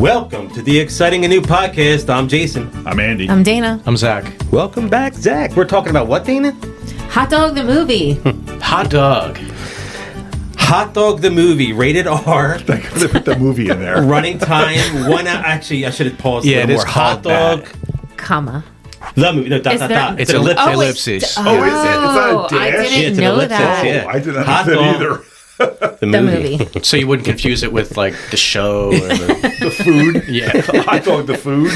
Welcome to the exciting and new podcast. I'm Jason. I'm Andy. I'm Dana. I'm Zach. Welcome back, Zach. We're talking about what, Dana? Hot Dog the movie. Hot dog. Hot Dog the movie, rated R. They put the movie in there. Running time 1 hour. Actually, I should have paused. Yeah, a it little is more. Hot called Dog. Comma. The movie. No, dot, Is dot, there- dot. It's an ellipsis. ellipses. Oh, is it? Is that a dash? I didn't Yeah, it's an know ellipsis, that. yeah. Oh, I didn't Hot understand dog. either. The The movie. movie. So you wouldn't confuse it with like the show or the The food. yeah. Hot dog, the food.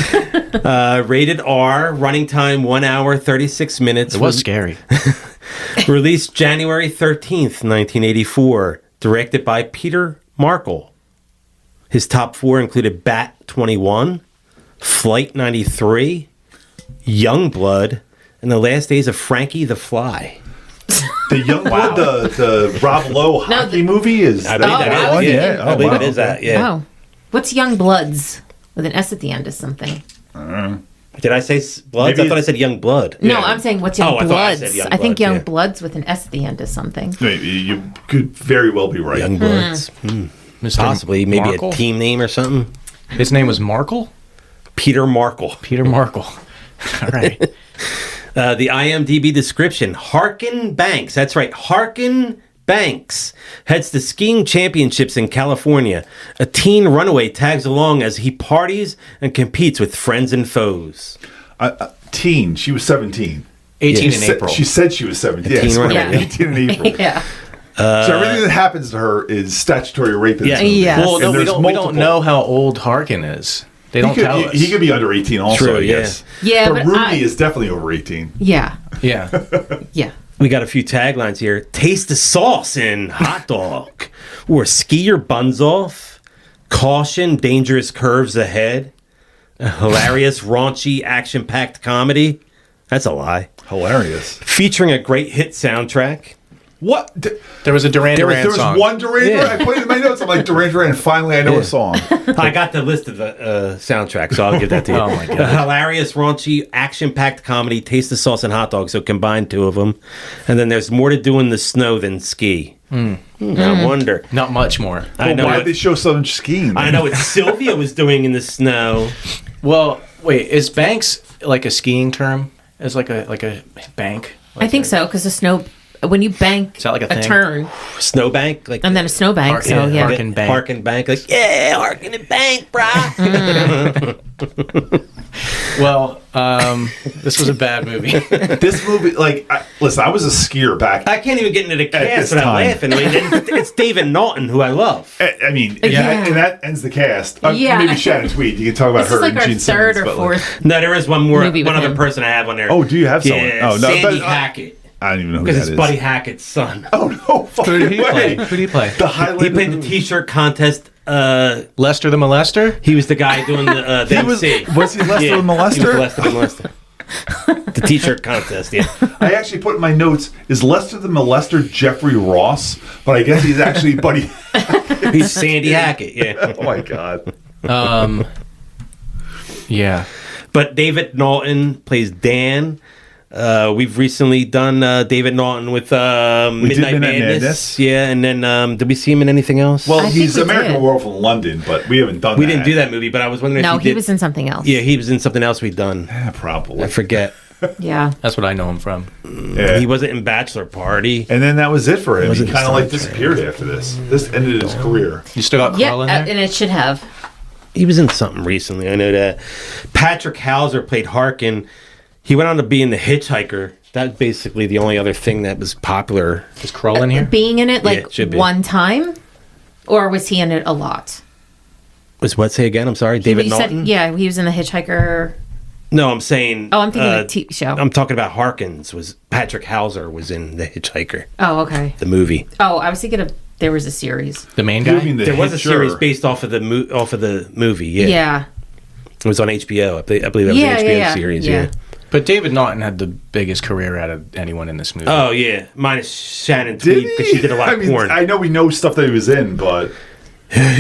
Rated R. Running time 1 hour, 36 minutes. It was scary. Released January 13th, 1984. Directed by Peter Markle. His top four included Bat 21, Flight 93, Youngblood, and The Last Days of Frankie the Fly. The Youngblood, the Rob Lowe hockey movie is. I believe that I was is. thinking- I believe wow. it is that. Yeah. Oh. What's Young Bloods? With an S at the end is something. Did I say Bloods? Maybe I thought I said Young Blood. No, I'm saying what's Young Oh, I thought I said Bloods? Young I think Bloods, Young yeah. Bloods with an S at the end is something. Maybe you could very well be right. Young Bloods. Mr. Possibly. Maybe Markle? a team name or something. His name was Markle? Peter Markle. Peter Markle. All right. The IMDb description. Harkin Banks. That's right. Harkin Banks heads to skiing championships in California. A teen runaway tags along as he parties and competes with friends and foes. Teen. She was 17. 18 She in said- April. She said she was 17. teen Yes, runaway, yeah. 18 in April. Yeah. So everything that happens to her is statutory rape in this movie. Yes. Well, no, And we there's don't multiple. know how old Harkin is. They don't tell us. He could be under 18 also, True, I yeah. guess. Yeah, but but Ruby I- is definitely over 18. Yeah. Yeah. Yeah. We got a few taglines here. Taste the sauce in hot dog. Or ski your buns off. Caution, dangerous curves ahead. A hilarious, raunchy, action-packed comedy. That's a lie. Hilarious. Featuring a great hit soundtrack. What? There was a Duran There Duran was song. one Duran Duran. Yeah. I put it in my notes. I'm like, Duran Duran, finally I know a song. I got the list of the soundtrack, so I'll give that to you. Oh, my God. A hilarious, raunchy, action-packed comedy. Taste the sauce and hot dog. So combine two of them. And then there's more to do in the snow than ski. I wonder. Not much more. I know Why what- did they show Southern skiing? I know what Sylvia was doing in the snow. Well, wait, is banks like a skiing term? Is like a bank? I think so, because when you bank Is that like a thing? turn Snowbank, like and then a snowbank, Harkin- so yeah. Harkin Bank. Harkin Bank, like Harkin and Bank, brah. Well, this was a bad movie. This movie, listen, I was a skier back. I can't even get into the this cast without time. laughing. I mean, it's David Naughton, who I love. I mean, Yeah. and that ends the cast. Yeah. Maybe Shannon Tweed. You can talk about This her is like and our Gene third Simmons. or but, fourth. No, there is one Movie with other him. person I have on there. Oh, do you have someone? Yeah, Oh, no, Sandy but, Hackett. I don't even know who Because that it's is. Buddy Hackett's son. Oh no! Who did he play? way. Who did he play? The highlight. He played the T-shirt contest. Lester the Molester? He was the guy doing the He was. MC. Was he Lester the He was Molester? Lester the Molester. The T-shirt contest, yeah. I actually put in my notes: is Lester the Molester Jeffrey Ross? But I guess he's actually Buddy. He's Sandy Hackett, yeah. Oh my god! Yeah. But David Naughton plays Dan. We've recently done David Naughton with did Midnight Midnight Madness. Madness. Yeah, and then did we see him in anything else? Well, I think he's we American did. Werewolf in London, but we haven't done. we didn't do that movie, but I was wondering No, if he he did. was in something else. Yeah, he was in something else we'd done. Yeah, probably. I forget. Yeah. That's what I know him from. Yeah. He wasn't in Bachelor Party. And then that was it for him. He Wasn't kind of Star like disappeared after this. This ended his career. You still got Yeah, Carl in there? and it should have. He was in something recently. I know that. Patrick Hauser played Harkin. He went on to be in The Hitchhiker. That's basically the only other thing that was popular. Is Carl in here? Being in it Yeah, like it should be. one time, or was he in it a lot? Was what? Say again? I'm sorry. David You said- Naughton? yeah, he was in The Hitchhiker. No, I'm saying. Oh, I'm thinking of the TV show. I'm talking about Harkins. Was Patrick Hauser was in The Hitchhiker, Oh, okay. the movie. Oh, I was thinking of there was a series. The main You guy? mean the There was a Hitcher. series based off of the movie. Yeah. Yeah. It was on HBO. I believe that was Yeah, an HBO yeah, series. yeah. Yeah. But David Naughton had the biggest career out of anyone in this movie. Oh yeah, minus Shannon Did Tweed because she did a lot I of mean, porn. I know we know stuff that he was in, but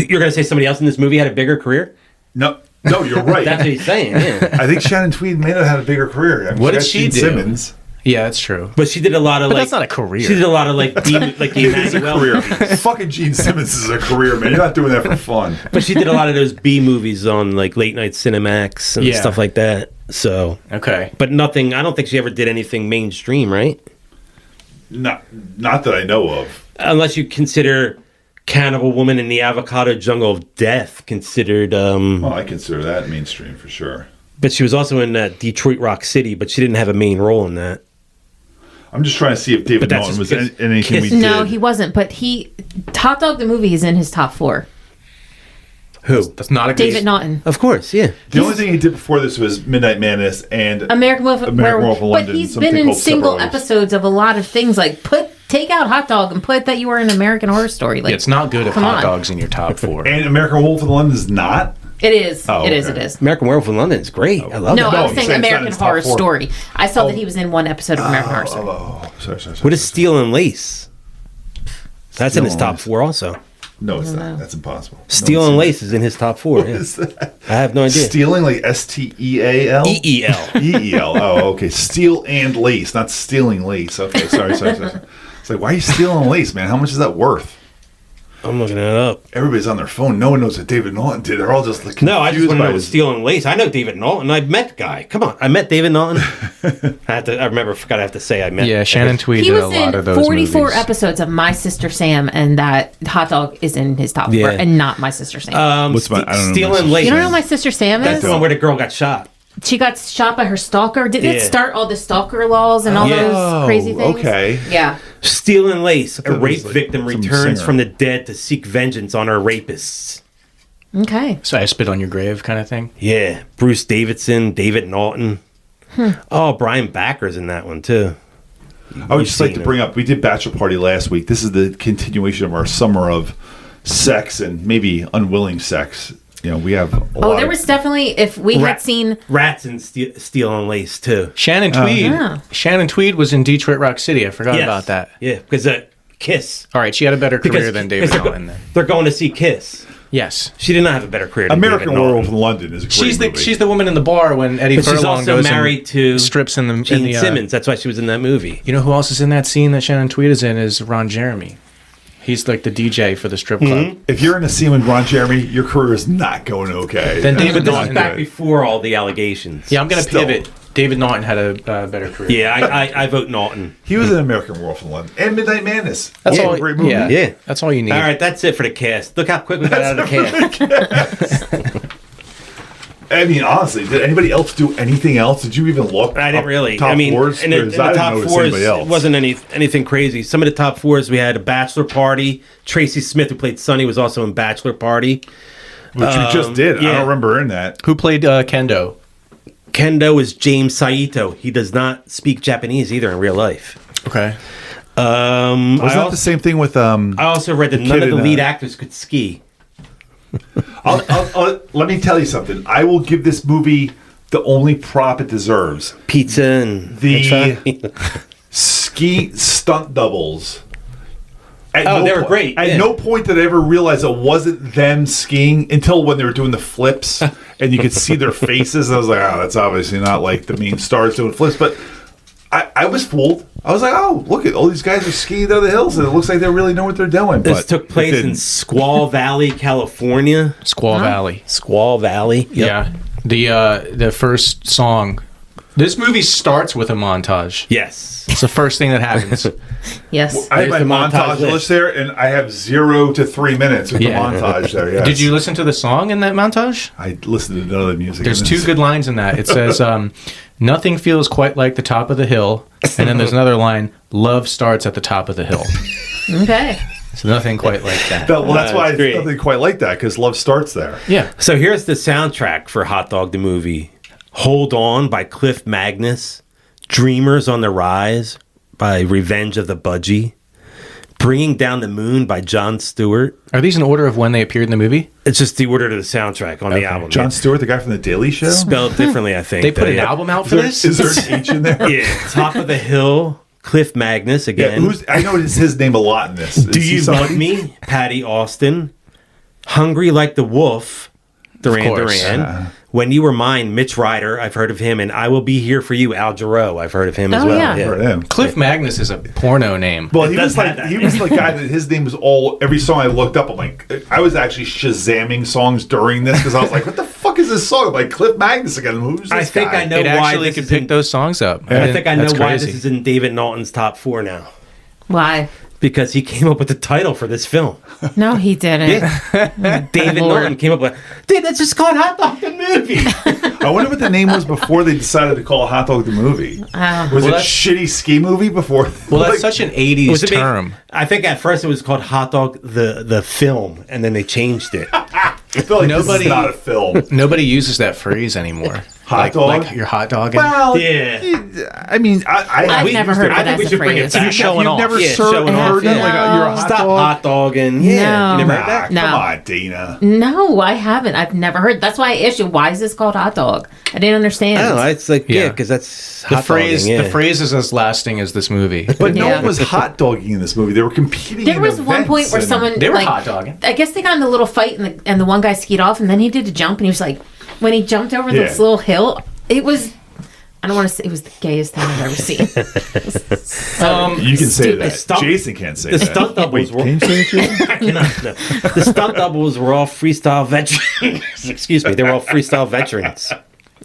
You're gonna say somebody else in this movie had a bigger career? no, you're right. That's what he's saying. Yeah. I think Shannon Tweed may have had a bigger career. I mean, What did got she Gene do? Simmons. Yeah, that's true. But she did a lot of But like. that's not a career. She did a lot of like like It is a Emmanuel. career. Fucking Gene Simmons is a career, man. You're not doing that for fun. But she did a lot of those B movies on like late night Cinemax and Yeah. stuff like that. So, Okay. but nothing. I don't think she ever did anything mainstream, right? Not that I know of. Unless you consider Cannibal Woman in the Avocado Jungle of Death considered. Well, I consider that mainstream for sure. But she was also in Detroit Rock City, but she didn't have a main role in that. I'm just trying to see if David But that's Norton was just in anything we Kiss- did. No, he wasn't. But Hot Dog the movie is in his top 4. Who? That's not a David Naughton. Of course, yeah. The only thing he did before this was Midnight Madness and American Wolf, American Wolf in but London, he's something been in called single Separate Ways. episodes of a lot of things. Like take out Hot Dog and put that you were in American Horror Story. Like Yeah, it's not good if come hot on. dogs in your top 4. And American Wolf in London is not. It is. Oh, It is. okay. It is. American Werewolf in London is great. I love No, it. I was he's saying saying it's not American his top Horror 4. Story. I saw that he was in one episode of American Horror Story. Oh, sorry. What is Steel and Lace? That's in his Steel and top Lace. 4 also. No, it's I don't not. know. That's impossible. Steel and Lace is in his top 4. What Yeah. is that? I have no idea. Stealing like STEAL? EEL. EEL. Oh, okay. Steel and lace, not stealing lace. Okay, sorry. It's like, why are you stealing lace, man? How much is that worth? I'm looking it up. Everybody's on their phone. No one knows what David Naughton did. They're all just like No, I just confused want to by know what his- Steel and Lace. I know David Naughton. I met the guy. Come on, I met David Naughton. I have to say I met. Yeah, Shannon Tweed He did a was lot in of those 44 movies. episodes of My Sister Sam, and that Hot Dog is in his top 4, Yeah. and not My Sister Sam. What's my- I don't know Steel my and Lace. you don't know who My Sister Sam That's is? the one where the girl got shot. She got shot by her stalker. Didn't it Yeah. start all the stalker laws and all Yeah. those crazy things? okay. Yeah. Steel and Lace. A thought it was rape like victim some returns singer. from the dead to seek vengeance on her rapists. Okay. So I spit on your grave kind of thing. Yeah, Bruce Davidson, David Naughton. Oh, Brian Backer's in that one too. I would just like to bring up, we did Bachelor Party last week. This is the continuation of our summer of sex and maybe unwilling sex. You know, we have a Oh, lot there of- was definitely, if we had seen, Rats and Steel and Lace too. Shannon Tweed. yeah. Shannon Tweed was in Detroit Rock City. I forgot Yes. about that. Yeah, because Kiss. All right, she had a better career Because than David because Naughton then. they're going to see Kiss. Yes. She did not have a better career than American David Werewolf Naughton. in London is a great movie. She's the woman in the bar when Eddie But she's Furlong also goes married and to strips in the Gene Simmons. That's why she was in that movie. You know who else is in that scene that Shannon Tweed is in is Ron Jeremy. He's like the DJ for the strip club. If you're in a scene with Ron Jeremy, your career is not going okay. Then David This is Naughton. back before all the allegations. Yeah, I'm gonna Still. pivot. David Naughton had a better career. Yeah, I vote Naughton. He was in American Werewolf in London and Midnight Madness. That's Also all. a great movie. Yeah, Yeah. that's all you need. All right, that's it for the cast. Look how quick we got out of the cast. I mean, honestly, did anybody else do anything else? Did you even look? I didn't up really. Top I mean, fours? in the Because I didn't top notice fours, anybody else. it wasn't anything crazy. Some of the top fours, we had a Bachelor Party. Tracy Smith, who played Sonny, was also in Bachelor Party. Which you just did. I yeah. don't remember her in that. Who played Kendo? Kendo is James Saito. He does not speak Japanese either in real life. Okay. Was that the same thing with? I also read that none kid of the in, lead actors could ski. Let me tell you something. I will give this movie the only prop it deserves. Pizza and The ski stunt doubles. At they were great, At yeah. no point did I ever realize it wasn't them skiing until when they were doing the flips and you could see their faces. And I was like, oh, that's obviously not like the main stars doing flips. But I was fooled. I was like, oh, look at all these guys are skiing down the hills and it looks like they really know what they're doing. This But took place it in didn't. Squaw Valley, California. Squaw Valley. Squaw Valley. Yep. Yeah. The first song. This movie starts with a montage. Yes. It's the first thing that happens. Yes. I have my There's the montage montage list. list there, and I have 0 to 3 minutes with Yeah. the montage there. Yes. Did you listen to the song in that montage? I listened to none of the music. There's in two this. good lines in that. It says, nothing feels quite like the top of the hill. And then there's another line, love starts at the top of the hill. Okay. So nothing quite like that. Well, that's why it's great. it's nothing quite like that, because love starts there. Yeah. So here's the soundtrack for Hot Dog the Movie. Hold On by Cliff Magnus. Dreamers on the Rise by Revenge of the Budgie. Bringing Down the Moon by Jon Stewart. Are these in order of when they appeared in the movie? It's just the order to the soundtrack on the album. Jon Stewart, the guy from The Daily Show? Spelled differently, I think. They put though, an yeah. album out for this? Is there an H in there? Yeah, Top of the Hill, Cliff Magnus Yeah, again. I know it's his name a lot in this. Do Is he You somebody? Want Me? Patty Austin. Hungry Like the Wolf, Duran course. Duran. When You Were Mine, Mitch Ryder, I've heard of him, and I Will Be Here for You, Al Jarreau, I've heard of him as well. Yeah. For him. Cliff Magnus is a porno name. Well, he does was like have that he was the guy that his name was all every song I looked up. I'm like, I was actually Shazamming songs during this because I was like, what the fuck is this song? Like Cliff Magnus again? Who's this I think guy? I know It why actually this could is pick in, those songs up. I think I know That's why crazy. this is in David Naughton's top 4 now. Why? Because he came up with the title for this film. No, he didn't. David Lord. Naughton came up with, dude, that's just called Hot Dog the Movie. I wonder what the name was before they decided to call Hot Dog the Movie. Was Well, it that's- Shitty Ski Movie before? Well, that's like, such an 80s Was it being- term. I think at first it was called Hot Dog the Film, and then they changed it. I feel like this Nobody- is not a film. Nobody uses that phrase anymore. Hot dog? Like you're hot dogging. Well, Yeah. I mean, I've we never used heard to- of I it think we as a should bring it phrase. back. You've showing off. never Yeah, heard showing off. that? Like, you're a hot Stop dog? hot dogging. Yeah. No. You never heard Nah, that? No. come on, Dana. No, I haven't. I've never heard. That's why I asked you, why is this called hot dog? I didn't understand. I don't know. It's like, Yeah. yeah, because that's The hot phrase, dogging, yeah. the phrase is as lasting as this movie. But no Yeah. one was hot dogging in this movie. They were competing. There in was one events point where and- someone They were like, hot dogging. I guess they got in a little fight, and the one guy skied off, and then he did a jump, and he was like, when he jumped over Yeah. this little hill, it was. I don't want to say it was the gayest thing I've ever seen. You can say Stupid. that. Stunt- Jason can't say the that. stunt doubles were- Can you say it, Jason? I cannot. No. The stunt doubles were all freestyle veterans. Excuse me. They were all freestyle veterans.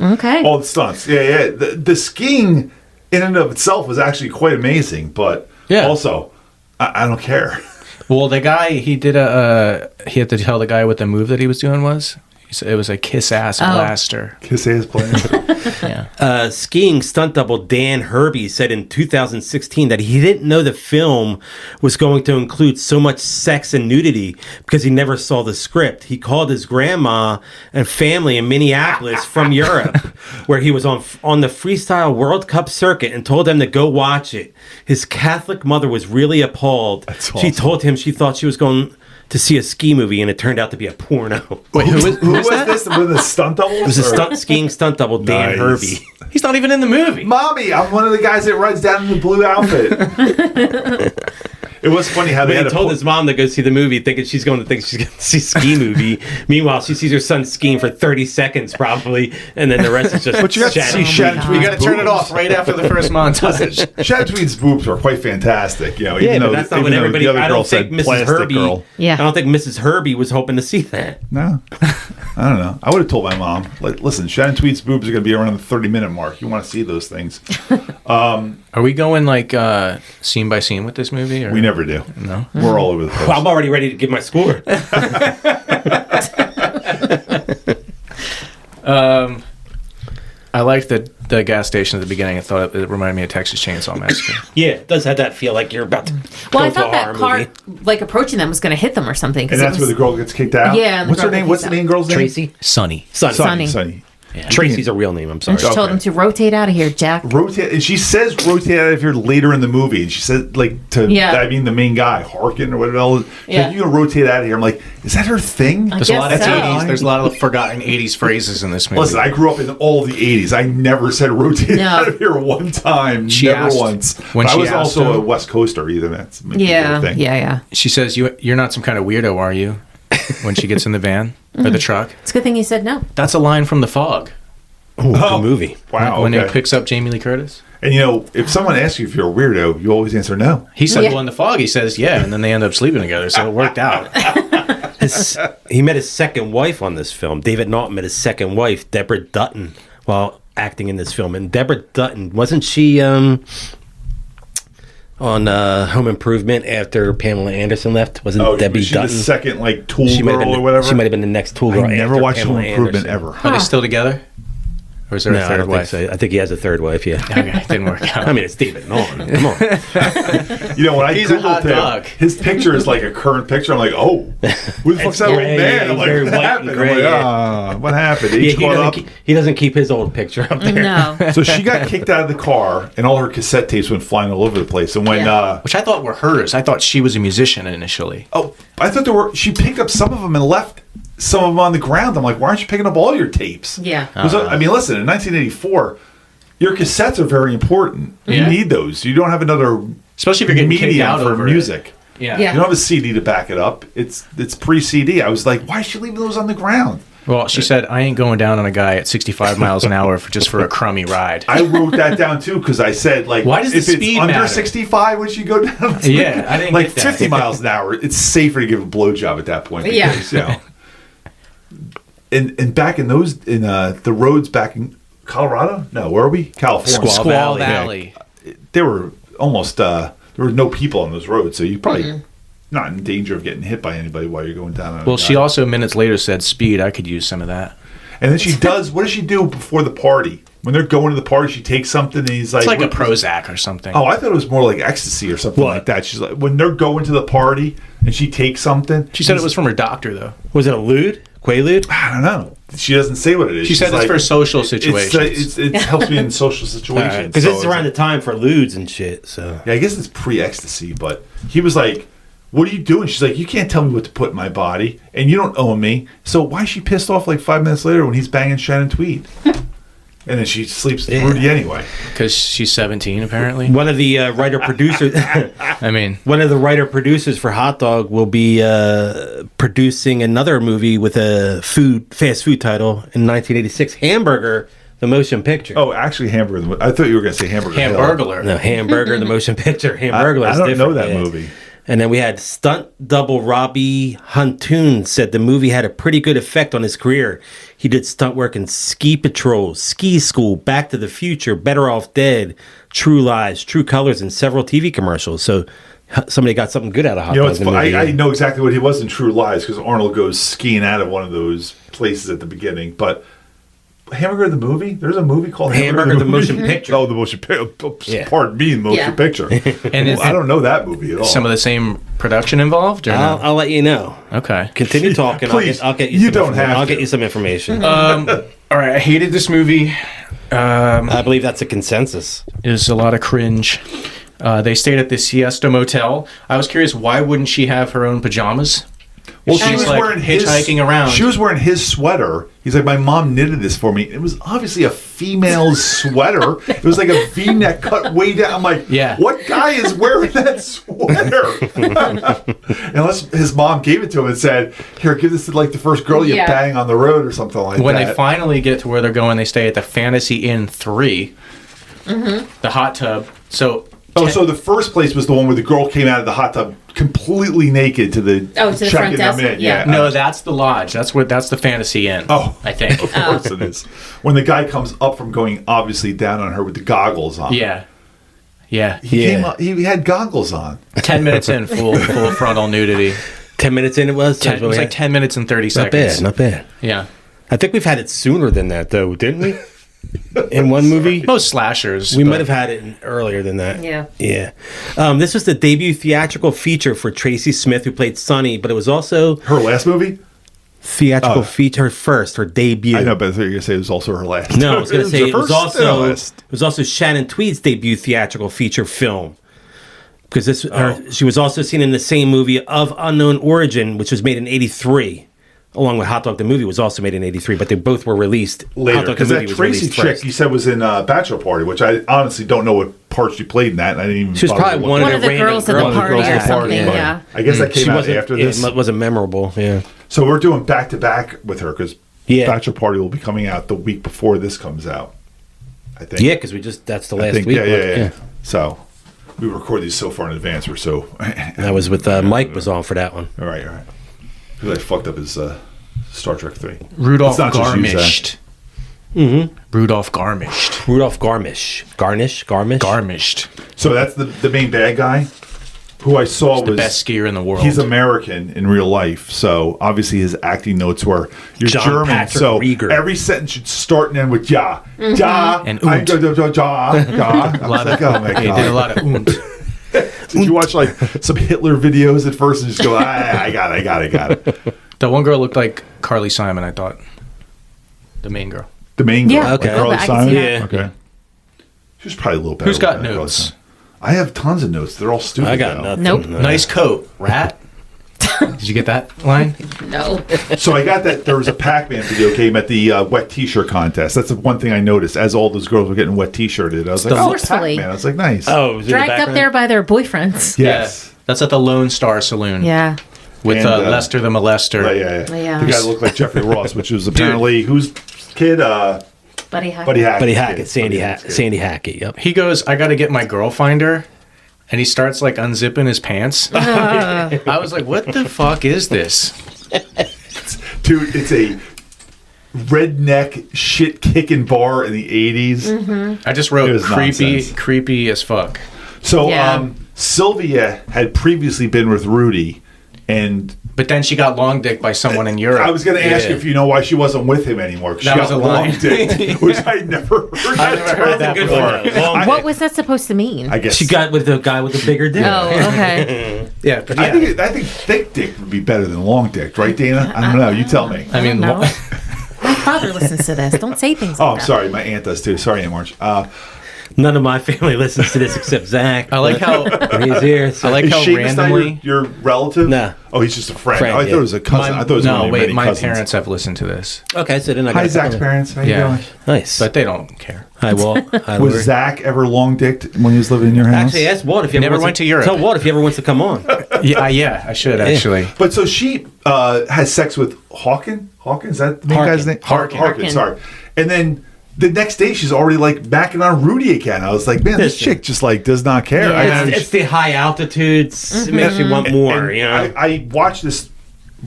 Okay. All the stunts. Yeah. The skiing in and of itself was actually quite amazing, but Yeah. also, I don't care. Well, the guy, he had to tell the guy what the move that he was doing was. He said it was a kiss ass blaster. Kiss ass playing. Yeah. Skiing stunt double Dan Herbie said in 2016 that he didn't know the film was going to include so much sex and nudity because he never saw the script. He called his grandma and family in Minneapolis from Europe, where he was on the Freestyle World Cup circuit, and told them to go watch it. His Catholic mother was really appalled. That's She awesome. told him she thought she was going to see a ski movie, and it turned out to be a porno. Wait, Who was this? Were the stunt doubles? It was a skiing stunt double, Dan Nice. Herbie. He's not even in the movie. Mommy, I'm one of the guys that rides down in the blue outfit. It was funny how they But had he to told put- his mom to go see the movie, thinking she's going to see a ski movie. Meanwhile, she sees her son skiing for 30 seconds, probably, and then the rest is just. But you got to see chatting. Shannon God. Tweed's You got to turn it boobs. off right after the first montage. Shannon Tweed's boobs are quite fantastic. You know, Yeah, even but though, that's not even what though everybody. the other I girl don't think said Mrs. plastic Herbie. girl. Yeah. I don't think Mrs. Herbie was hoping to see that. No, I don't know. I would have told my mom, like, listen, Shannon Tweed's boobs are going to be around the 30-minute mark. You want to see those things? Are we going like scene by scene with this movie? Or? We never do. No. We're all over the place. Well, I'm already ready to give my score. I liked the gas station at the beginning. I thought it reminded me of Texas Chainsaw Massacre. Yeah, it does have that feel like you're about to. Well, go I to a thought that horror car, movie. like approaching them, was going to hit them or something. 'cause And it that's was, where the girl gets kicked out? Yeah, and the What's her girl name? gets What's the kicked main girl's name? Tracy, Sunny. Sonny. Sonny. Sonny. Tracy's a real name. I'm sorry. And she told Okay. him to rotate out of here, Jack. Rotate, and she says rotate out of here later in the movie. And she said, like, to, Yeah. I mean, the main guy, Harkin or whatever else. Yeah. You gonna rotate out of here. I'm like, is that her thing? I There's a lot of guess so. 80s. There's a lot of forgotten 80s phrases in this movie. Listen, I grew up in all the 80s. I never said rotate No. out of here one time. She never asked- once. when But I she was asked also him- a West Coaster either. That's maybe Yeah, the thing. yeah. She says, "You're not some kind of weirdo, are you?" When she gets in the van or the truck. It's a good thing he said no. That's a line from The Fog. Ooh, good movie. Wow. When okay. it picks up Jamie Lee Curtis. And you know, if someone asks you if you're a weirdo, you always answer no. He said, Yeah. well, in The Fog, he says, yeah, and then they end up sleeping together, so it worked out. He met his second wife on this film. David Naughton met his second wife, Deborah Dutton, while acting in this film. And Deborah Dutton, wasn't she on Home Improvement after Pamela Anderson left? Wasn't Debbie was she Dutton? the second like tool She might have girl been or whatever? She might have been the next tool girl. I never after watched Home Pamela Improvement Anderson. ever. Are they still together? Or is there No, a I third don't think wife? so. I think he has a third wife. Yeah. Okay, it didn't work out. I mean, it's David Naughton. Come on. You know, when I He's a hot Googled him, dog. his picture is like a current picture. I'm like, oh, who the fuck's that old gray, man? yeah, I'm like, very what white and happened? I'm gray, like, yeah. what happened? Yeah, Age caught up. he doesn't keep his old picture up there. No. So she got kicked out of the car, and all her cassette tapes went flying all over the place. And when, Which I thought were hers. I thought she was a musician initially. oh, I thought she picked up some of them and left some of them on the ground. I'm like, why aren't you picking up all your tapes? Yeah. I mean, listen, in 1984, your cassettes are very important. You Yeah. need those. You don't have another Especially if you're getting kicked medium out for over music. It. Yeah. Yeah. You don't have a CD to back it up. It's pre-CD. I was like, why is she leaving those on the ground? Well, she said, I ain't going down on a guy at 65 miles an hour for a crummy ride. I wrote that down too because I said, like, Why does the if speed it's under matter? 65, would she go down? Yeah, I didn't like get that. 50 miles an hour. It's safer to give a blowjob at that point. Yeah. Because, you know, and back in the roads back in Colorado? No, where are we? California. Squaw Valley. There were almost there were no people on those roads, so you probably not in danger of getting hit by anybody while you're going down. Well, she also minutes later said, speed, I could use some of that. And then she does. What does she do before the party? When they're going to the party, she takes something, and he's like, It's like a "What- Prozac or something. Oh, I thought it was more like ecstasy or something like that. She's like, when they're going to the party and she takes something. She said it was from her doctor, though. Was it a lewd? Quaalude? I don't know. She doesn't say what it is. She said She's it's for social situations. It helps me in social situations. Because So it's around the time for lewds and shit. So yeah, I guess it's pre-ecstasy, but he was like, what are you doing? She's like, you can't tell me what to put in my body, and you don't own me. So why is she pissed off like 5 minutes later when he's banging Shannon Tweed? And then she sleeps with Rudy anyway. Because she's 17, apparently. one of the writer-producers... I mean, One of the writer-producers for Hot Dog will be producing another movie with a fast food title in 1986, Hamburger, the motion picture. Oh, actually, Hamburger. I thought you were going to say Hamburger Hill. Hamburglar. No, Hamburger, the motion picture. Hamburger. I don't know that movie. And then we had stunt double Robbie Huntoon said the movie had a pretty good effect on his career. He did stunt work in Ski Patrol, Ski School, Back to the Future, Better Off Dead, True Lies, True Colors, and several TV commercials. So somebody got something good out of Hot You know, Dog. it's the movie. I know exactly what he was in True Lies because Arnold goes skiing out of one of those places at the beginning. But Hamburger the movie? There's a movie called Hamburger the movie? motion picture. Oh, the motion picture. Yeah. Pardon me, the motion Yeah. picture. And is I don't know that movie at all. some of the same production involved? Or no? I'll let you know. Okay. Continue talking. Please. I'll get you. You some don't information. have I'll to. get you some information. All right, I hated this movie. I believe that's a consensus. There's a lot of cringe. They stayed at the Siesta Motel. I was curious, why wouldn't she have her own pajamas? Well, She's like hitchhiking around. She was wearing his sweater. He's like, my mom knitted this for me. It was obviously a female's sweater. It was like a V-neck cut way down. I'm like, Yeah. what guy is wearing that sweater? Unless his mom gave it to him and said, here, give this to like the first girl you Yeah. bang on the road or something like When that. they finally get to where they're going, they stay at the Fantasy Inn 3, the hot tub. So so the first place was the one where the girl came out of the hot tub completely naked to the To the front checking them desk? in. Yeah. no, that's the lodge. That's the Fantasy Inn. Oh. I think. Of course it is. When the guy comes up from going obviously down on her with the goggles on. Yeah. Yeah. He came up, he had goggles on. 10 minutes in, full frontal nudity. 10 minutes in it was? It was like 10 minutes and 30 Not seconds. bad, not bad. Yeah. I think we've had it sooner than that, though, didn't we? In one movie? Most slashers. We but- might have had it earlier than that. Yeah. Yeah. This was the debut theatrical feature for Tracy Smith, who played Sunny, but it was also Her last movie? theatrical feature, her debut. I know, but I thought you were going to say it was also her last. No, I was going to say her it was first and also last. it was also Shannon Tweed's debut theatrical feature film. Because she was also seen in the same movie Of Unknown Origin, which was made in '83, along with Hot Dog the movie was also made in '83, but they both were released Hot Later. Dog the Because movie that was Tracy released chick first. you said was in Bachelor Party, which I honestly don't know what part she played in that. And I didn't even She was bother to probably look one at One of of the the random girls at the girls. party girls or at the party, something, but yeah. I guess that came She out wasn't after this. It wasn't memorable. Yeah. So we're doing back to back with her because Yeah. Bachelor Party will be coming out the week before this comes out. I think. Yeah, because that's the I last think, week. yeah. So we record these so far in advance. We're so. That was with Mike was on for that one. All right. Because I fucked up his Star Trek 3. Rudolph Let's not just use that. Garmished. Mm-hmm. Rudolph Garmished. Rudolph Garmisch. Garmisch? Garmished. So that's the main bad guy, who I saw The was best skier in the world. He's American in real life, so obviously his acting notes were you're John German, Patrick so Rieger. every sentence should start and end with ja, ja, And I und. go ja, ja. I was like, oh my He did a god! lot of und. Did you watch like some Hitler videos at first and just go, I got it? The one girl looked like Carly Simon, I thought. The main girl. The main girl, Yeah, like okay. Carly I can Simon. see that. Yeah. Okay, she was probably a little better. Who's got than Carly notes? Simon. I have tons of notes. They're all stupid. I got though. nothing. Nope. No. Nice coat, rat. Did you get that line? No. So I got that there was a Pac-Man video game at the wet T-shirt contest. That's the one thing I noticed. As all those girls were getting wet T-shirted, I was like, "Oh, Forcefully. Pac-Man!" I was like, "Nice." Oh, it was in the Dragged up background? there by their boyfriends. yes. Yeah. That's at the Lone Star Saloon. Yeah. With And, Lester the Molester. Yeah. The guy that looked like Jeffrey Ross, which was apparently whose kid? Buddy Hackett. Buddy Hackett. Sandy Hackett. Yep. He goes, I got to get my girl finder. And he starts like unzipping his pants. I was like, what the fuck is this? Dude, it's a redneck shit kicking bar in the 80s. I just It wrote was nonsense. creepy as fuck. So Yeah. Sylvia had previously been with Rudy, and But then she got long dick by someone in Europe. I was going to ask you if you know why she wasn't with him anymore. 'Cause That she was got a line. long dick, which I never heard. I never heard that Good before. one. What was that supposed to mean? I guess She got with the guy with the bigger dick. Oh, okay. Yeah, but I yeah. think thick dick would be better than long dick, right, Dana? I don't know. You tell me. I mean, No. My father listens to this. Don't say things Oh, like I'm that. sorry. My aunt does too. Sorry, Aunt Marge. None of my family listens to this except Zach. I like how he's here. So. I like Is how Seamus not randomly. your relative? Nah. Oh, he's just a friend. Friend, Oh, I thought yeah. it was a cousin. I thought it was one of your many my cousins. parents have listened to this, Okay, so then I Hi, got Zach's parents. How you Yeah. doing? Nice. but they don't care. Hi, Walt. Hi, Was Lori. Zach ever long dicked when he was living in your house? Actually, ask Walt if he ever Never wants went to Europe. Tell Walt if he ever wants to come on. Yeah, I should actually. But so she has sex with Hawken? Hawken? Is that the main Harkin. guy's name? Harkin. Harkin, sorry. And then the next day she's already like backing on Rudy again. I was like, man, this Listen. chick just like does not care. Yeah. I mean, It's the high altitudes. It makes you want more, and you know? I watched this,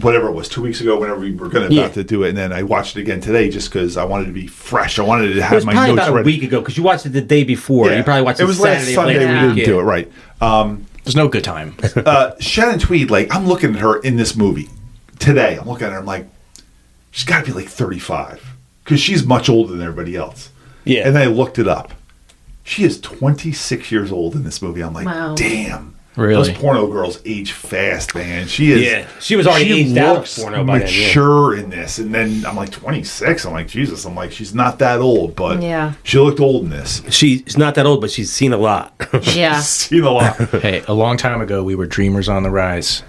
whatever it was, 2 weeks ago, whenever we were going Yeah. about to do it, and then I watched it again today just because I wanted to be fresh. I wanted to it have was my probably notes about a ready. week ago because you watched it the day before. Yeah. You probably watched it was last Saturday. Sunday. last We week, didn't yeah. do it right. There's no good time. Shannon Tweed, like I'm looking at her in this movie today. I'm looking at her. I'm like, she's got to be like 35 because she's much older than everybody else. Yeah. And then I looked it up. She is 26 years old in this movie. I'm like, Wow. damn. Really? Those porno girls age fast, man. She is. Yeah. She was already aged out of looks porno by then, yeah. mature in this, and then I'm like 26. I'm like, Jesus. I'm like, she's not that old, but Yeah. she looked old in this. She's not that old, but she's seen a lot. Yeah. Seen a lot. Hey, a long time ago, we were dreamers on the rise.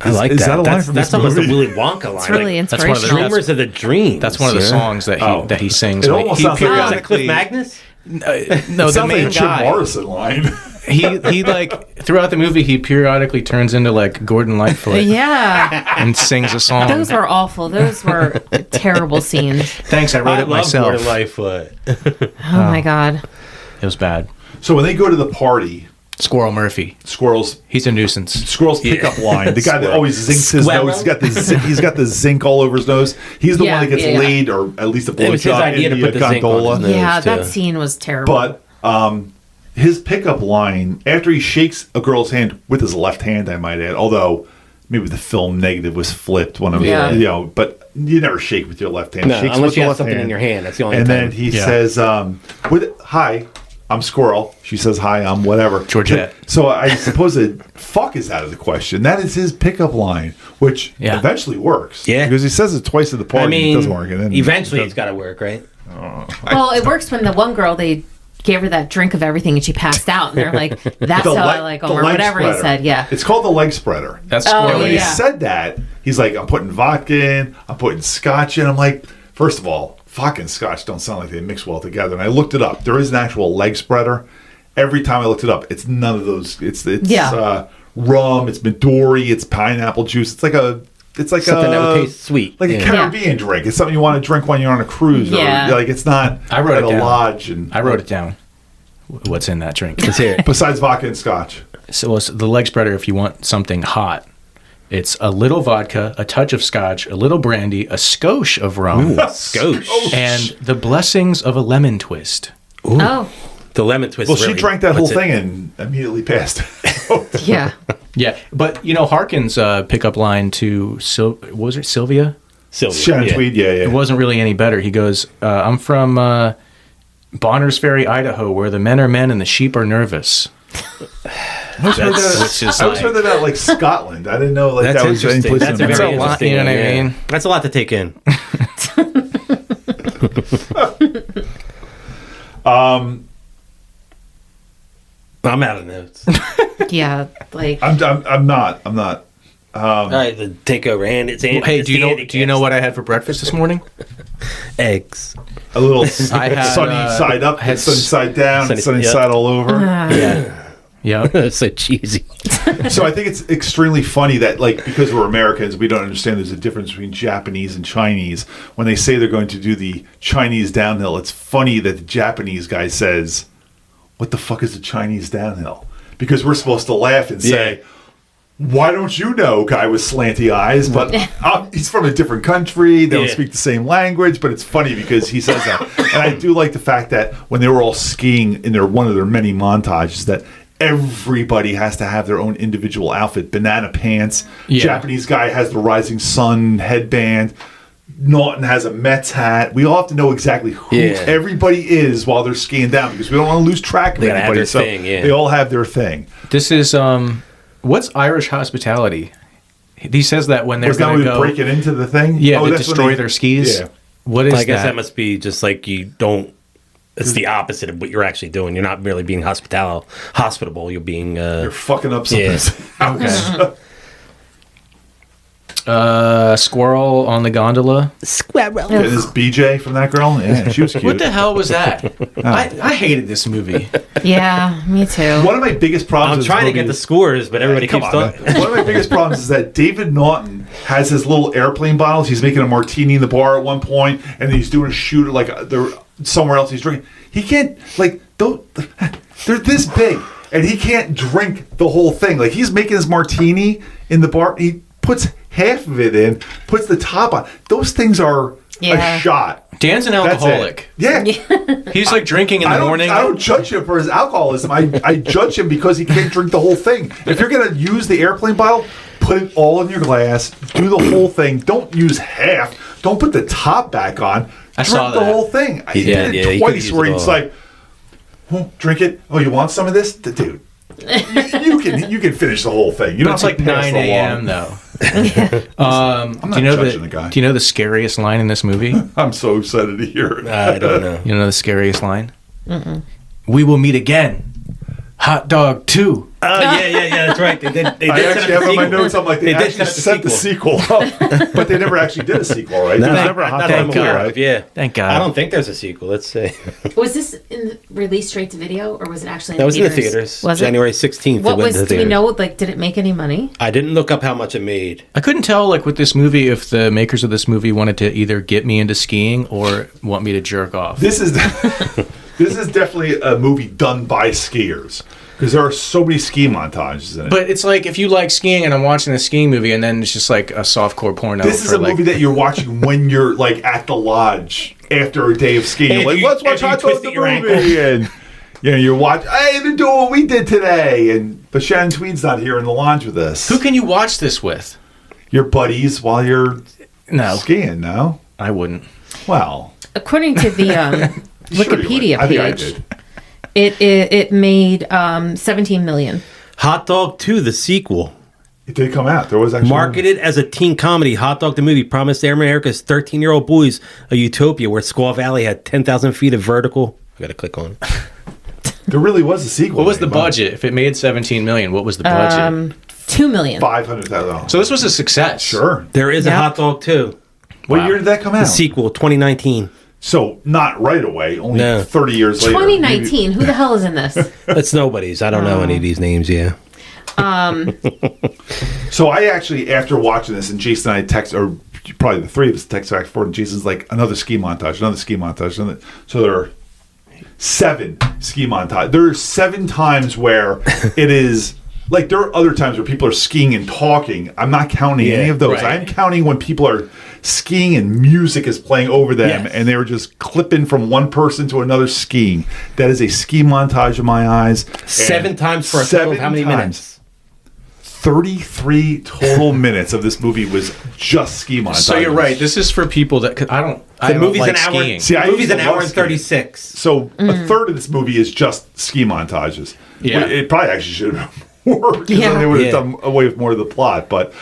I like is that. that a line that's from that's this almost movie? a Willy Wonka line. It's really That's one of the- inspirational. Dreamers of the Dreams. That's one of the yeah. songs that Oh. he sings. It Like, almost he sounds like- Is that Cliff periodically, Magnus? no, the Sounds main like a Jim guy. Morrison line. He like throughout the movie, he periodically turns into like Gordon Lightfoot Yeah. and sings a song. Those were awful. Those were terrible scenes. Thanks, I wrote I it love myself. Gordon Lightfoot. Oh my God. It was bad. So when they go to the party, Squirrel Murphy. Squirrels He's a nuisance. pickup line. The guy that Squirrel. always zincs his Squirrel? nose. He's got the zinc all over his nose. He's the Yeah, one that gets yeah, yeah. laid, or at least a It was his blowjob idea in to put the zinc on gondola. his nose. Yeah, too. that scene was terrible. But his pickup line, after he shakes a girl's hand with his left hand, I might add, although maybe the film negative was flipped when I was, Yeah. but you never shake with your left hand. No, Shakes unless with you the have left something hand. in your hand. That's the only And time. then he Yeah. says, hi, I'm Squirrel. She says, hi, I'm whatever. Georgette. So I suppose that fuck is out of the question. That is his pickup line, which Yeah. eventually works. Yeah. Because he says it twice at the party. I mean, it doesn't work. And then eventually it it's got to work, right? Well, it works when the one girl, they gave her that drink of everything and she passed out. And they're like, that's The how leg- I like the them, or leg whatever he spreader. said. Yeah. It's called the leg spreader. That's Oh, Squirrel. And when he yeah. said that, he's like, I'm putting vodka in, I'm putting scotch in. I'm like, first of all, vodka and scotch don't sound like they mix well together. And I looked it up. There is an actual leg spreader. Every time I looked it up, it's none of those. It's Yeah. rum, it's Midori, it's pineapple juice. It's like Something that would taste sweet. like a Yeah. Caribbean drink. It's something you want to drink when you're on a cruise. Yeah. Or, like it's not I wrote at it a down. lodge. And I wrote it down. What's in that drink? Let's hear it. besides vodka and scotch. So it's the leg spreader, if you want something hot, it's a little vodka, a touch of scotch, a little brandy, a skosh of rum, Skosh. and the blessings of a lemon twist. Oh, The lemon twist. Well, she really drank that whole puts it- thing and immediately passed. yeah. Yeah, but you know, Harkin's pickup line to what was it, Sylvia? Sylvia. Shannon yeah. Tweed, yeah. It wasn't really any better. He goes, I'm from Bonners Ferry, Idaho, where the men are men and the sheep are nervous. I always heard that. Which is I always like- heard that about like Scotland. I didn't know like That's that was any interesting. place That's in a very America. lot, interesting. you know what I yeah. mean? That's a lot to take in. I'm out of notes. Yeah. Like, I'm not. All right, the takeover. And it's Andy. Hey, it's do you the know? Andy Do you know what I had for breakfast this morning? eggs? A little I had, sunny side up, I had sunny side down, sunny- sunny yep. side all over. Yeah, Yeah. That's so cheesy. So I think it's extremely funny that, like, because we're Americans, we don't understand there's a difference between Japanese and Chinese. When they say they're going to do the Chinese downhill, it's funny that the Japanese guy says, "What the fuck is a Chinese downhill?" Because we're supposed to laugh and say, "Why don't you know?" Guy with slanty eyes, but he's from a different country. They don't speak the same language, but it's funny because he says that. And I do like the fact that when they were all skiing in one of their many montages, that everybody has to have their own individual outfit. Banana pants. Yeah. Japanese guy has the rising sun headband. Naughton has a Mets hat. We all have to know exactly who everybody is while they're skiing down because we don't want to lose track of They gotta have anybody. their So thing, they all have their thing. This is what's Irish hospitality? He says that when they're Was that going when to we go, break it into the thing? yeah, to that's when destroy they- their skis. Yeah. What is I guess that? that must be just like you don't. It's the opposite of what you're actually doing. You're not really being hospitable. You're being. You're fucking up Yeah. something's house. Squirrel on the gondola. Squirrel. Yeah, this BJ from that girl? Yeah, she was cute. What the hell was that? I hated this movie. Yeah, me too. One of my biggest problems I'm with trying to this get movie the is- scores, but everybody Come keeps on, talking. man. One of my biggest problems is that David Naughton has his little airplane bottles. He's making a martini in the bar at one point, and he's doing a shoot like they're somewhere else. He's drinking. He can't they're this big, and he can't drink the whole thing. Like he's making his martini in the bar. He puts half of it in, puts the top on. Those things are a shot. Dan's an That's alcoholic. it. Yeah. He's like drinking in the morning. I don't judge him for his alcoholism. I judge him because he can't drink the whole thing. If you're going to use the airplane bottle, put it all in your glass. Do the whole thing. Don't use half. Don't put the top back on. I Drink saw the that. whole thing. He did, did yeah, it he twice could've where used he's it all. like, oh, drink it. Oh, you want some of this? Dude, you can finish the whole thing. You But don't it's have like to pass 9 the a.m. law. though. I'm not Do you know judging the guy. Do you know the scariest line in this movie? I'm so excited to hear it. I don't know. You know the scariest line? We will meet again. Hot dog 2. Oh yeah. That's right. They did. They I did actually set have up on the my sequel. notes. I'm like, they did actually set the sequel up, but they never actually did a sequel, right? No, There was never a hot not that I'm dog aware right? of. Yeah. Thank God. I don't think there's a sequel. Let's see. Was this released straight to video, or was it actually in That was in the theaters? theaters. Was it? January 16th. What it went was? to the Do we theaters. know? Like, did it make any money? I didn't look up how much it made. I couldn't tell, like, with this movie, if the makers of this movie wanted to either get me into skiing or want me to jerk off. This is definitely a movie done by skiers because there are so many ski montages in it. But it's like if you like skiing and I'm watching a skiing movie and then it's just like a softcore porno. this is for a movie that you're watching when you're like at the lodge after a day of skiing. And You're like, you- let's watch and you Hot Dog twisted the your movie, and you're watching. Hey, they're doing what we did today, but Shannon Tweed's not here in the lodge with us. Who can you watch this with? Your buddies while you're No, skiing? No, I wouldn't. well, According to the sure you would. Wikipedia I think I page, did. it made 17 million. Hot Dog 2, the sequel. It did come out. There was actually Marketed as a teen comedy, Hot Dog the movie promised America's 13-year-old boys a utopia where Squaw Valley had 10,000 feet of vertical. I got to click on it. There really was a sequel. What was the made, wow. budget? If it made 17 million, what was the budget? 2 million. $500,000. So this was a success. Sure. There is a Yep. Hot Dog 2, What year did that come out? the sequel, 2019. So not right away. Only No. 30 years later. 2019. Who the hell is in this? That's nobodies. I don't know any of these names, yeah. So I actually, after watching this, and Jason and I text, or probably the three of us text back and forth, and Jason's like, another ski montage, another ski montage. So there are 7 ski montages. There are 7 times where it is, like there are other times where people are skiing and talking. I'm not counting any of those. right. I'm counting when people are skiing and music is playing over them, Yes. and they were just clipping from one person to another skiing. That is a ski montage in my eyes. 7 And times for a total of 7 how many times. minutes? 33 total minutes of this movie was just ski montages. So you're right. This is for people that 'cause I don't movie's like an hour. skiing. See, I The movie's used an to hour love and skiing. 36. So a third of this movie is just ski montages. Yeah. It probably actually should have worked because Yeah. then they would have Yeah. done away with more of the plot. But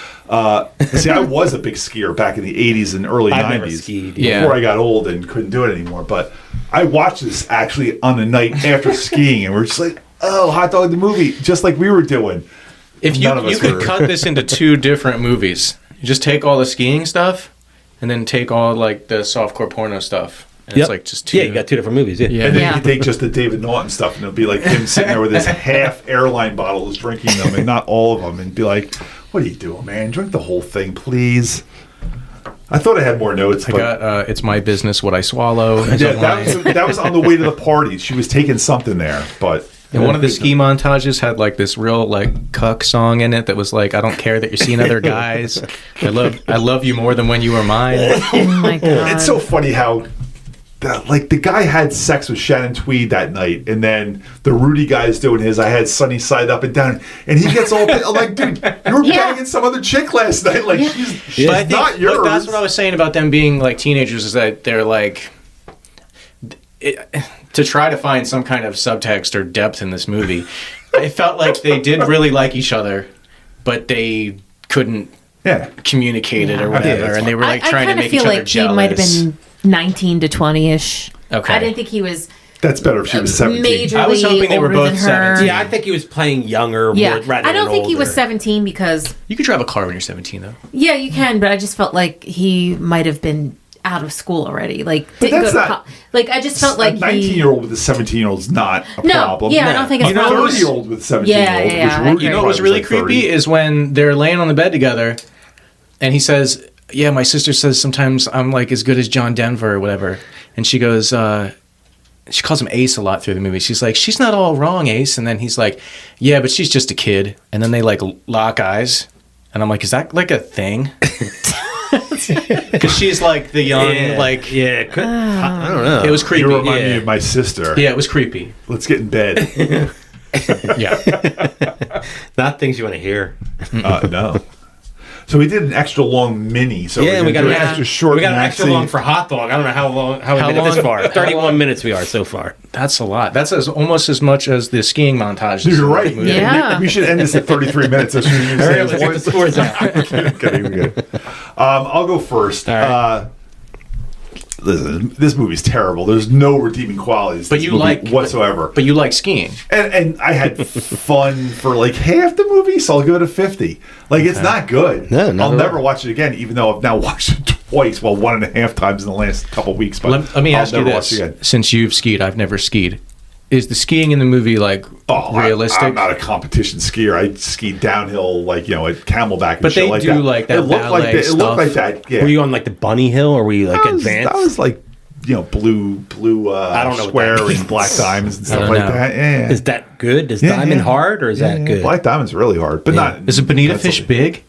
see, I was a big skier back in the 80s and early I've 90s. never skied. Yeah. Before I got old and couldn't do it anymore. But I watched this actually on the night after skiing, and we're just like, oh, Hot Dog the movie, just like we were doing. If you None of us could were. cut this into 2 different movies, you just take all the skiing stuff and then take all like the softcore porno stuff. And it's like just two. Yeah, you got two different movies. Yeah. Yeah. And then Yeah. you could take just the David Naughton stuff, and it'll be like him sitting there with his half airline bottles, drinking them, and not all of them, and be like, "What are you doing, man? Drink the whole thing, please." I thought I had more notes. I got "It's My Business What I Swallow." Yeah, that was on the way to the party. She was taking something there, but And one of the ski montages had like this real like cuck song in it that was like, "I don't care that you're seeing other guys. I love you more than when you were mine." Oh my god. it's so funny how. The guy had sex with Shannon Tweed that night, and then the Rudy guy's doing his. I had Sunny Side Up and Down, and he gets all I'm like, dude, you were banging some other chick last night. Like she's But I think, not yours. look, that's what I was saying about them being like teenagers, is that they're like to try to find some kind of subtext or depth in this movie. It felt like they did really like each other, but they couldn't communicate it or whatever, Yeah, and they were like trying to I make feel each other like jealous. he might have been 19 to 20-ish. Okay. I didn't think he was That's better if she was 17. majorly I was hoping they were older both than her. 17. Yeah, I think he was playing younger. Yeah. rather I don't than think he was older. 17 because You could drive a car when you're 17, though. yeah, you can, but I just felt like he might have been out of school already. Like didn't that's go to not- like I just felt like a 19-year-old with a 17-year-old is not a No, problem. yeah, I don't think it's a a problem. 30-year-old with a 17-year-old. Yeah, I which agree. You know what was really creepy is when they're laying on the bed together, and he says, "Yeah, my sister says sometimes I'm like as good as John Denver or whatever," and she goes, she calls him Ace a lot through the movie. She's like, "She's not all wrong, Ace," and then he's like, "Yeah, but she's just a kid," and then they like lock eyes, and I'm like, "Is that like a thing?" Because she's like the young, I don't know. It was creepy. You remind me Yeah. of my sister. Yeah, it was creepy. Let's get in bed. Yeah. Not things you want to hear. No. So we did an extra long mini. So Yeah, we're we gonna got do an an extra short. We got an extra maxi. long for hot dog. I don't know how long. How we How made it this long- far. 31 minutes we are so far. That's a lot. That's almost as much as the skiing montage. You're right. Yeah. We should end this at 33 minutes. That's what you Hurry up, say. let's get the scores out. Okay, we're good. I'll go first. All right. Listen, this movie's terrible. There's no redeeming qualities. But to this you movie like whatsoever. But you like skiing. And I had fun for like half the movie, so I'll give it a 50. Like it's not good. No, not I'll at never all. watch it again, even though I've now watched it twice. Well, 1.5 times in the last couple weeks. But Let me I'll ask you never watch this: it again. since you've skied, I've never skied. Is the skiing in the movie like realistic? I'm not a competition skier. I skied downhill, like at Camelback. And But shit they like do, that. like, that It looked like ballet that. It looked stuff. like that. Yeah. Were you on like the bunny hill, or were you like advanced? I was like, blue. I don't know what square that and means. black diamonds and I stuff don't like know. that. Yeah. Is that good? Is Yeah, diamond yeah. hard, or is that Yeah, good? Black diamond's really hard, but not. Is a bonita that's fish okay. big?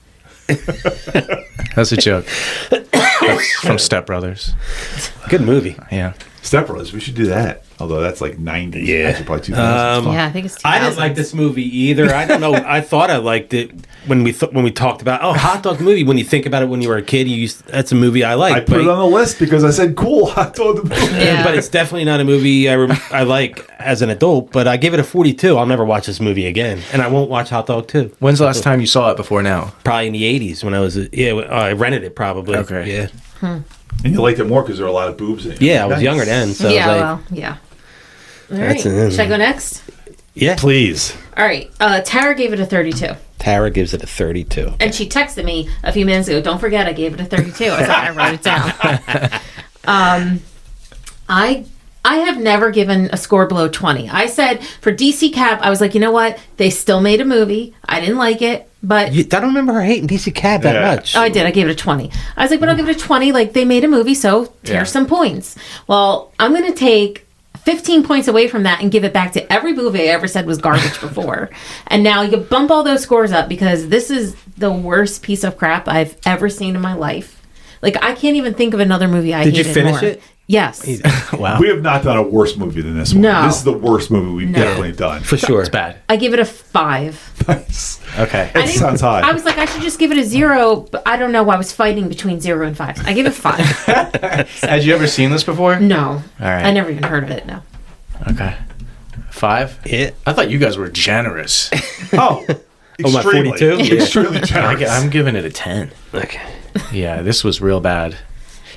That's a joke. That's from Step Brothers. Good movie. Yeah. Step Brothers. We should do that. Although that's like 90. Yeah. Actually, probably 2000. yeah, I think it's 2000. I didn't like this movie either. I don't know. I thought I liked it when we talked about hot dog movie. When you think about it, when you were a kid, that's a movie I like. I put it on the list because I said, "Cool, hot dog." Yeah. But it's definitely not a movie I like as an adult. But I give it a 42. I'll never watch this movie again, and I won't watch Hot Dog 2. When's the last time you saw it before now? Probably in the 80s when I was I rented it probably. Okay. Yeah. And you liked it more because there were a lot of boobs in it. Yeah, I was Nice. younger then, so yeah, I was like, well, yeah. All right. That's an- Should I go next? yeah. Please. All right. Tara gave it a 32. Tara gives it a 32. And she texted me a few minutes ago, "Don't forget I gave it a 32." I was like, I wrote it down. I have never given a score below 20. I said for DC Cap, I was like, you know what? They still made a movie. I didn't like it, but I don't remember her hating DC Cab that Yeah. much. oh, I did. I gave it a 20. I was like, but I'll give it a 20. Like, they made a movie, so here's Yeah. some points. Well, I'm going to take 15 points away from that and give it back to every movie I ever said was garbage before. And now you bump all those scores up because this is the worst piece of crap I've ever seen in my life. Like, I can't even think of another movie I Did you hated finish more. it? Yes. Wow. We have not done a worse movie than this one. No. This is the worst movie we've No. definitely done. For sure. It's bad. I give it a 5. Nice. Okay. I It didn't- sounds high. I was like, I should just give it a 0, but I don't know. I was fighting between 0 and 5. I give it 5. Had you ever seen this before? No. All right. I never even heard of it, no. Okay. 5? Yeah. I thought you guys were generous. Oh, my extremely. 42? Yeah. Extremely generous. I'm giving it a 10. Okay. Yeah, this was real bad.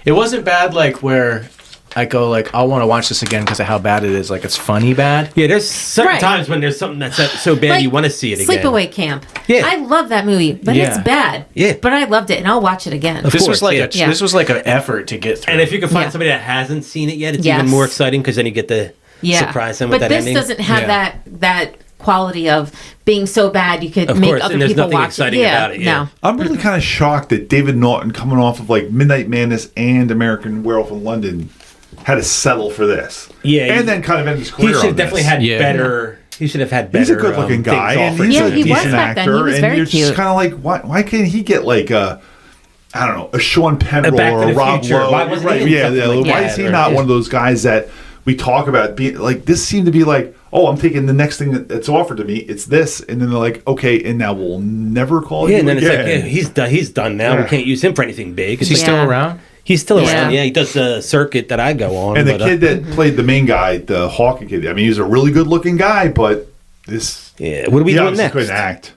It wasn't bad like where I go like, I want to watch this again because of how bad it is. Like, it's funny bad. Yeah, there's some Right. times when there's something that's so bad Like you want to see it again. Sleepaway Camp. Yeah. I love that movie, but Yeah. it's bad. Yeah. But I loved it, and I'll watch it again. Of This course, was like yeah. this was like an effort to get through. And if you can find Yeah. somebody that hasn't seen it yet, it's Yes. even more exciting because then you get to surprise them with but that this ending. doesn't have Yeah. that quality of being so bad you could Of make course, other and there's people nothing watch exciting it. Yeah, about it, yeah. No. I'm really kind of shocked that David Naughton, coming off of like Midnight Madness and American Werewolf in London, had to settle for this. Yeah, and then kind of end his career. He should on have definitely this. had Yeah. better. He should have had better. He's a good-looking guy, things and offered he's Yeah, a he was decent back then. He actor. was and very you're cute. just kind of like, why can't he get like a, I don't know, a Sean Penn A Back or to a the Rob Future. Lowe? Why wasn't he in Yeah, something like why that, is he or- not one of those guys that we talk about being like? This seemed to be like, oh, I'm taking the next thing that's offered to me. It's this, and then they're like, okay, and now we'll never call you Yeah, and then again. it's like, yeah, he's done now. Yeah. We can't use him for anything big. is he Yeah. still around? He's still Yeah. around. Yeah, he does the circuit that I go on. And the but, kid that played the main guy, the Hawking kid, I mean, he's a really good-looking guy, but this, yeah, what are we he doing obviously next? couldn't act.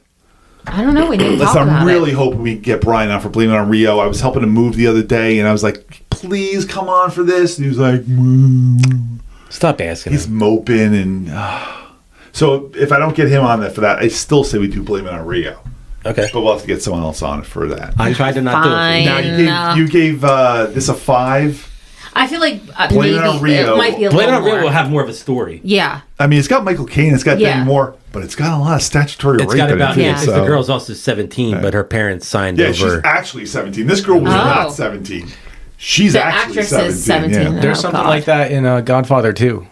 I don't know. We didn't talk Listen, about I'm really it. hoping we get Brian on for Blaming It on Rio. I was helping him move the other day, and I was like, please come on for this. And he was like, Stop asking. he's him. moping. And so if I don't get him on that for that, I still say we do Blame It on Rio. Okay, But we'll have to get someone else on for that. I tried to not do it. Fine. Now, you gave this a 5. I feel like Blame It maybe on Rio. it might be a Blame It little on Rio more. will have more of a story. Yeah. I mean, it's got Michael Caine, it's got Yeah. Demi Moore, but it's got a lot of statutory It's rape got in about it. Yeah. because So. the girl's also 17, but her parents signed Yeah, she's over. actually 17. This girl was Oh. not 17. She's The actually actress 17. is 17. Yeah. There's Oh, something God. like that in Godfather 2.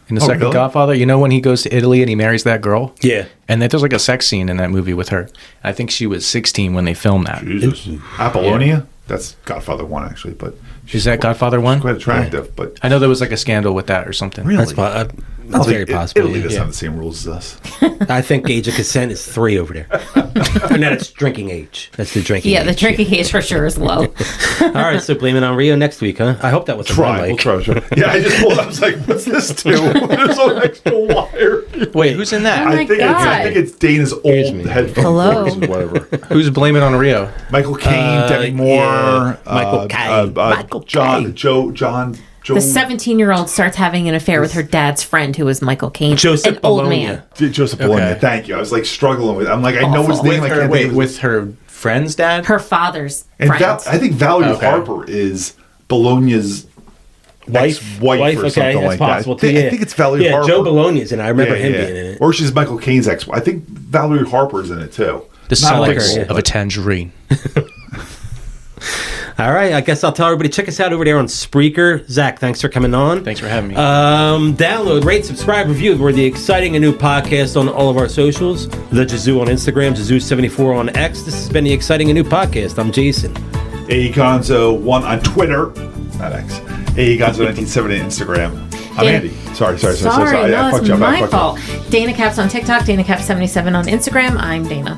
In the Oh, second really? Godfather, you know when he goes to Italy and he marries that girl? Yeah, And there's like a sex scene in that movie with her. I think she was 16 when they filmed that. Jesus. Apollonia? That's Godfather 1, actually, but Is that Godfather 1? quite attractive. But I know there was like a scandal with that or something. really, that's, that's very possible. Italy doesn't yeah. have the same rules as us. I think age of consent is 3 over there. And that's drinking age. That's the drinking Yeah, age. the drinking age for sure is low. All right, so Blame It on Rio next week, huh? I hope that was Try. We'll try. Yeah, I just pulled. I was like, "What's this do? There's an extra wire." Wait, who's in that? Oh my I think God. it's Dana's old me. headphone Hello? cords or whatever. Who's Blame It on Rio? Michael Caine, Demi Moore, yeah. Michael Caine. Michael John, Caine. Joe. The 17-year-old starts having an affair with her dad's friend, who is Michael Caine, Joseph an old Bologna. man. Joseph Bologna. Okay. Thank you. I was like struggling with. I'm like, I know his Awful. name. I can't think Wait, of his- with her friend's dad? Her father's And friend. I think Valerie Okay. Harper is Bologna's Wife, ex-wife or okay, something that's like possible that. too. Yeah. I think it's Valerie yeah, Harper. Joe Bologna's in it. I remember him being in it. Or she's Michael Caine's ex. I think Valerie Harper's in it too. The Not like Sonics her, yeah. of a Tangerine. All right, I guess I'll tell everybody, check us out over there on Spreaker. Zach, thanks for coming on. Thanks for having me. Download, rate, subscribe, review. We're the exciting and new podcast on all of our socials. The Jazoo on Instagram, Jazoo74 on X. This has been the exciting and new podcast. I'm Jason. Agonzo1 on Twitter, not X. Agonzo1970 on Instagram. I'm Dan- Andy. Sorry. Sorry, no, I fucked it's you up. I my fucked you up. fault. Dana Caps on TikTok, DanaCaps77 on Instagram. I'm Dana.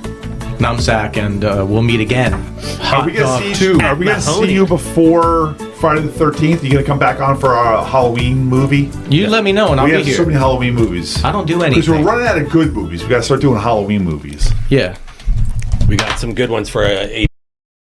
And I'm Zach, and we'll meet again. Are we Dog gonna see 2. Are we gonna see Mahoney. you before Friday the 13th? You gonna come back on for our Halloween movie? You let me know, and I'll We be have here. so many Halloween movies. I don't do Because we're anything. running out of good movies. We gotta start doing Halloween movies. Yeah. We got some good ones for a